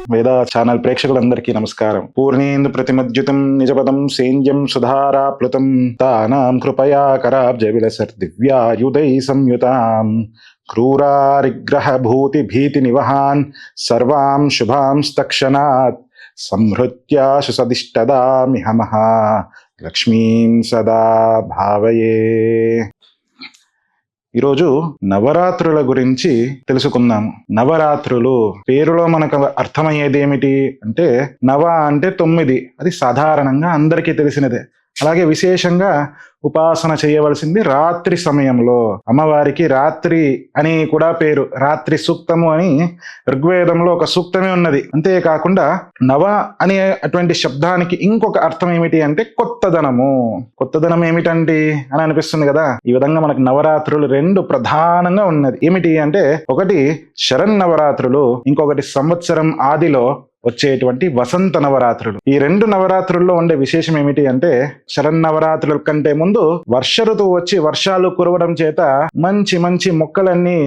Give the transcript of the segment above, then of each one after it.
వేద ఛానల్ ప్రేక్షకులందరికీ నమస్కారం. పూర్ణేందు ప్రతిమజ్జుతం నిజపదం సేంద్యం సుధారాప్లుతం తానాం కృపయా కరాబ్జ విలసర్ దివ్యాయుధై సంయుతాం క్రూరారిగ్రహ భూతి భీతి నివహాన్ సర్వాం శుభాంస్తక్షణాత్ సంహృత్యాశు సదిష్టదామిహమః లక్ష్మీం సదా భావయే. ఈరోజు నవరాత్రుల గురించి తెలుసుకుందాము. నవరాత్రులు పేరులో మనకు అర్థమయ్యేది ఏమిటి అంటే, నవ అంటే 9, అది సాధారణంగా అందరికీ తెలిసినదే. అలాగే విశేషంగా ఉపాసన చేయవలసింది రాత్రి సమయంలో. అమ్మవారికి రాత్రి అని కూడా పేరు, రాత్రి సూక్తము అని ఋగ్వేదంలో ఒక సూక్తమే ఉన్నది. అంతేకాకుండా నవ అనే అటువంటి శబ్దానికి ఇంకొక అర్థం ఏమిటి అంటే కొత్తదనము. కొత్తదనం ఏమిటండి అని అనిపిస్తుంది కదా. ఈ విధంగా మనకు నవరాత్రులు 2 ప్రధానంగా ఉన్నది. ఏమిటి అంటే, ఒకటి శరన్నవరాత్రులు, ఇంకొకటి సంవత్సరం ఆదిలో వచ్చేటువంటి వసంత నవరాత్రులు. ఈ 2 నవరాత్రుల్లో ఉండే విశేషం ఏమిటి అంటే, శరన్నవరాత్రుల కంటే ముందు వర్ష ఋతువు వచ్చి వర్షాలు కురవడం చేత మంచి మంచి మొక్కలన్నీ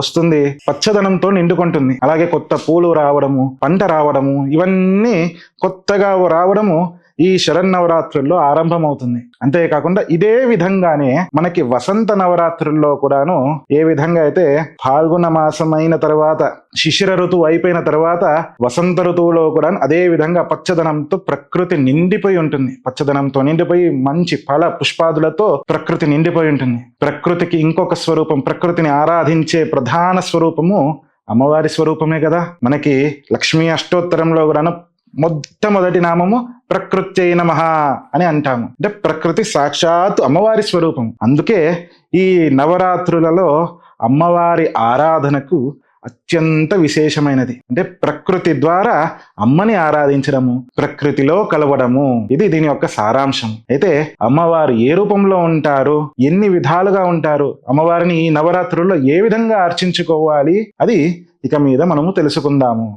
వస్తుంది, పచ్చదనంతో నిండుకుంటుంది. అలాగే కొత్త పూలు రావడము, పంట రావడము, ఇవన్నీ కొత్తగా రావడము ఈ శరన్నవరాత్రుల్లో ఆరంభమవుతుంది. అంతేకాకుండా ఇదే విధంగానే మనకి వసంత నవరాత్రుల్లో కూడాను ఏ విధంగా అయితే ఫాల్గుణ మాసం అయిన తర్వాత, శిశిర ఋతువు అయిపోయిన తర్వాత వసంత ఋతువులో కూడా అదే విధంగా పచ్చదనంతో ప్రకృతి నిండిపోయి ఉంటుంది. పచ్చదనంతో నిండిపోయి మంచి ఫల పుష్పాదులతో ప్రకృతి నిండిపోయి ఉంటుంది. ప్రకృతికి ఇంకొక స్వరూపం, ప్రకృతిని ఆరాధించే ప్రధాన స్వరూపము అమ్మవారి స్వరూపమే కదా. మనకి లక్ష్మీ అష్టోత్తరంలో కూడాను మొట్టమొదటి నామము ప్రకృత్యై నమః అని అంటాము. అంటే ప్రకృతి సాక్షాత్ అమ్మవారి స్వరూపం. అందుకే ఈ నవరాత్రులలో అమ్మవారి ఆరాధనకు అత్యంత విశేషమైనది. అంటే ప్రకృతి ద్వారా అమ్మని ఆరాధించడము, ప్రకృతిలో కలవడము, ఇది దీని యొక్క సారాంశం. అయితే అమ్మవారు ఏ రూపంలో ఉంటారు, ఎన్ని విధాలుగా ఉంటారు, అమ్మవారిని ఈ నవరాత్రుల్లో ఏ విధంగా అర్చించుకోవాలి, అది ఇక మీద మనము తెలుసుకుందాము.